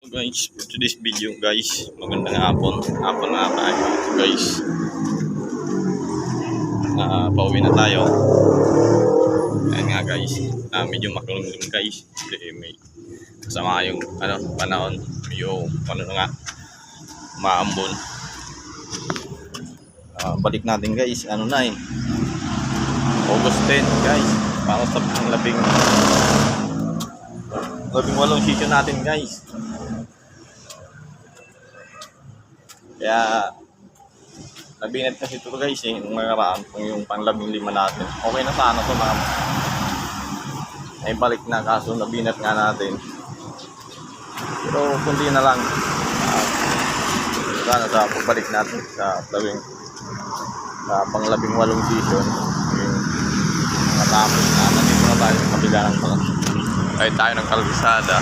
Guys, for today's video guys, magandang hapon na tayo guys. Pauwi na tayo. Ayan nga guys, medyo makulungin guys. May kasama yung panahon, medyo na nga maambon. Balik natin guys, August 10 guys, para sa labing walong season natin guys. Kaya nabinat kasi ito guys nung nakaraan kung yung panglabing lima natin. Okay na sana ito ay balik na, kaso nabinat nga natin. Pero kundi na lang. Sana sa pagbalik natin sa panglabing walong season yung matapos na nandito na tayo sa kabila ng ay tayo ng kalsada.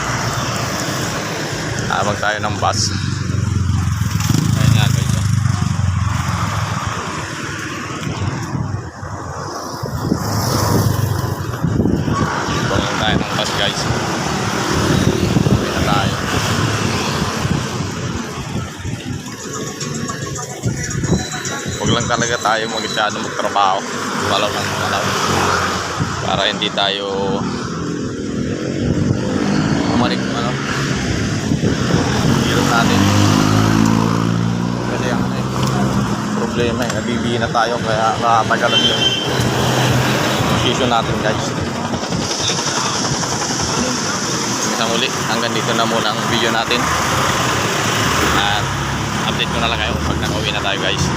Habang tayo ng bus. Guys, uwi na tayo. Huwag lang talaga tayo masyado magtrabaho, walaw para hindi tayo umalik hirap natin kasi ang problema nabibihin na tayo, kaya nakatagalan yung season natin guys. Muli, hanggang dito na muna ang video natin at update ko na lang kayo pag nakauwi na tayo guys.